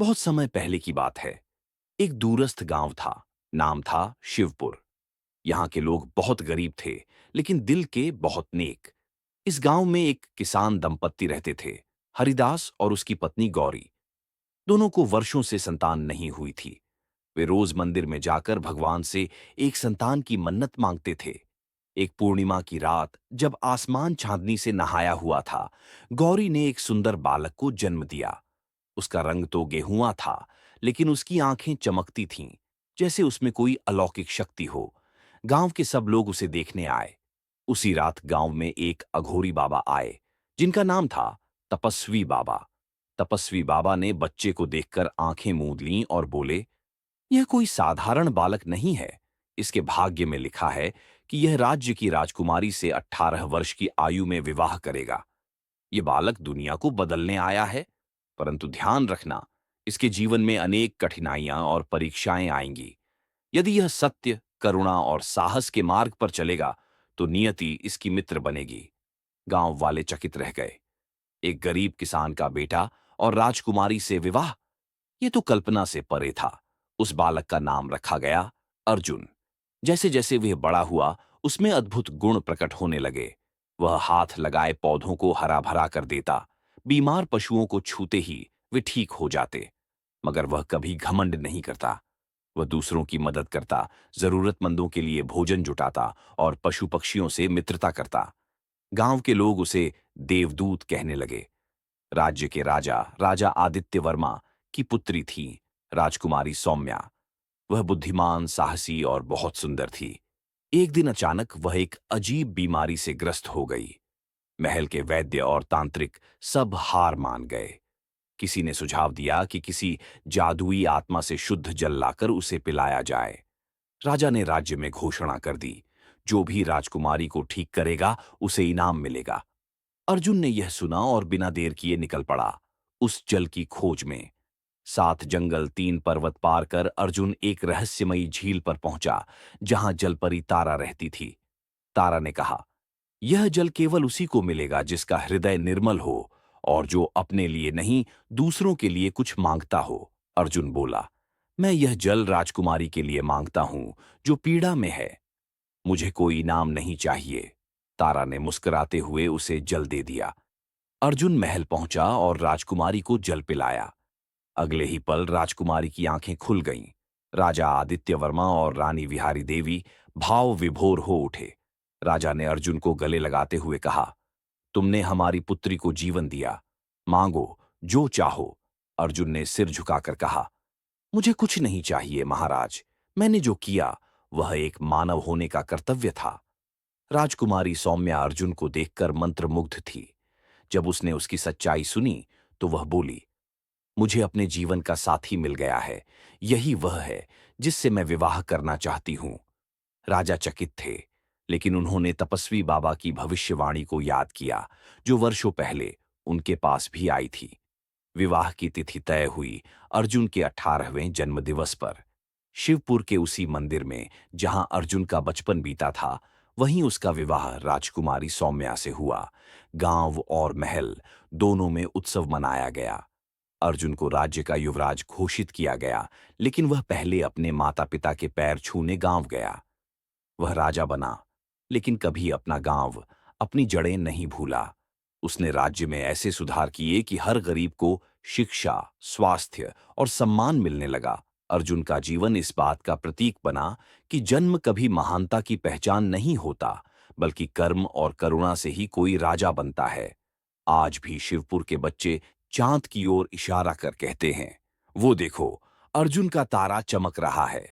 बहुत समय पहले की बात है। एक दूरस्थ गांव था। नाम था शिवपुर। यहाँ के लोग बहुत गरीब थे, लेकिन दिल के बहुत नेक। इस गांव में एक किसान दंपत्ति रहते थे, हरिदास और उसकी पत्नी गौरी। दोनों को वर्षों से संतान नहीं हुई थी। वे रोज मंदिर में जाकर भगवान से एक संतान की मन्नत मांगते थे। एक पूर्णिमा की रात, जब आसमान चांदनी से नहाया हुआ था, गौरी ने एक सुंदर बालक को जन्म दिया। उसका रंग तो गेहुआ था, लेकिन उसकी आंखें चमकती थीं, जैसे उसमें कोई अलौकिक शक्ति हो। गांव के सब लोग उसे देखने आए। उसी रात गांव में एक अघोरी बाबा आए, जिनका नाम था तपस्वी बाबा। तपस्वी बाबा ने बच्चे को देखकर आंखें मूंद लीं और बोले, यह कोई साधारण बालक नहीं है। इसके भाग्य में लिखा है कि यह राज्य की राजकुमारी से 18 वर्ष की आयु में विवाह करेगा। ये बालक दुनिया को बदलने आया है, परंतु ध्यान रखना, इसके जीवन में अनेक कठिनाइयां और परीक्षाएं आएंगी। यदि यह सत्य, करुणा और साहस के मार्ग पर चलेगा, तो नियति इसकी मित्र बनेगी। गांव वाले चकित रह गए। एक गरीब किसान का बेटा और राजकुमारी से विवाह, ये तो कल्पना से परे था। उस बालक का नाम रखा गया अर्जुन। जैसे जैसे वह बड़ा हुआ, उसमें अद्भुत गुण प्रकट होने लगे। वह हाथ लगाए पौधों को हरा भरा कर देता। बीमार पशुओं को छूते ही वे ठीक हो जाते। मगर वह कभी घमंड नहीं करता। वह दूसरों की मदद करता, जरूरतमंदों के लिए भोजन जुटाता और पशु पक्षियों से मित्रता करता। गांव के लोग उसे देवदूत कहने लगे। राज्य के राजा, राजा आदित्य वर्मा की पुत्री थी राजकुमारी सौम्या। वह बुद्धिमान, साहसी और बहुत सुंदर थी। एक दिन अचानक वह एक अजीब बीमारी से ग्रस्त हो गई। महल के वैद्य और तांत्रिक सब हार मान गए। किसी ने सुझाव दिया कि किसी जादुई आत्मा से शुद्ध जल लाकर उसे पिलाया जाए। राजा ने राज्य में घोषणा कर दी, जो भी राजकुमारी को ठीक करेगा, उसे इनाम मिलेगा। अर्जुन ने यह सुना और बिना देर किए निकल पड़ा उस जल की खोज में। 7 जंगल, 3 पर्वत पार कर अर्जुन एक रहस्यमयी झील पर पहुंचा, जहां जलपरी तारा रहती थी। तारा ने कहा, यह जल केवल उसी को मिलेगा जिसका हृदय निर्मल हो और जो अपने लिए नहीं, दूसरों के लिए कुछ मांगता हो। अर्जुन बोला, मैं यह जल राजकुमारी के लिए मांगता हूं, जो पीड़ा में है। मुझे कोई इनाम नहीं चाहिए। तारा ने मुस्कुराते हुए उसे जल दे दिया। अर्जुन महल पहुंचा और राजकुमारी को जल पिलाया। अगले ही पल राजकुमारी की आंखें खुल गईं। राजा आदित्य वर्मा और रानी विहारी देवी भाव विभोर हो उठे। राजा ने अर्जुन को गले लगाते हुए कहा, तुमने हमारी पुत्री को जीवन दिया, मांगो जो चाहो। अर्जुन ने सिर झुकाकर कहा, मुझे कुछ नहीं चाहिए महाराज। मैंने जो किया वह एक मानव होने का कर्तव्य था। राजकुमारी सौम्या अर्जुन को देखकर मंत्रमुग्ध थी। जब उसने उसकी सच्चाई सुनी, तो वह बोली, मुझे अपने जीवन का साथी मिल गया है। यही वह है जिससे मैं विवाह करना चाहती हूं। राजा चकित थे, लेकिन उन्होंने तपस्वी बाबा की भविष्यवाणी को याद किया, जो वर्षों पहले उनके पास भी आई थी। विवाह की तिथि तय हुई अर्जुन के 18वें जन्मदिवस पर। शिवपुर के उसी मंदिर में जहां अर्जुन का बचपन बीता था, वहीं उसका विवाह राजकुमारी सौम्या से हुआ। गांव और महल दोनों में उत्सव मनाया गया। अर्जुन को राज्य का युवराज घोषित किया गया, लेकिन वह पहले अपने माता पिता के पैर छूने गांव गया। वह राजा बना, लेकिन कभी अपना गांव, अपनी जड़ें नहीं भूला। उसने राज्य में ऐसे सुधार किए कि हर गरीब को शिक्षा, स्वास्थ्य और सम्मान मिलने लगा। अर्जुन का जीवन इस बात का प्रतीक बना कि जन्म कभी महानता की पहचान नहीं होता, बल्कि कर्म और करुणा से ही कोई राजा बनता है। आज भी शिवपुर के बच्चे चांद की ओर इशारा कर कहते हैं, वो देखो, अर्जुन का तारा चमक रहा है।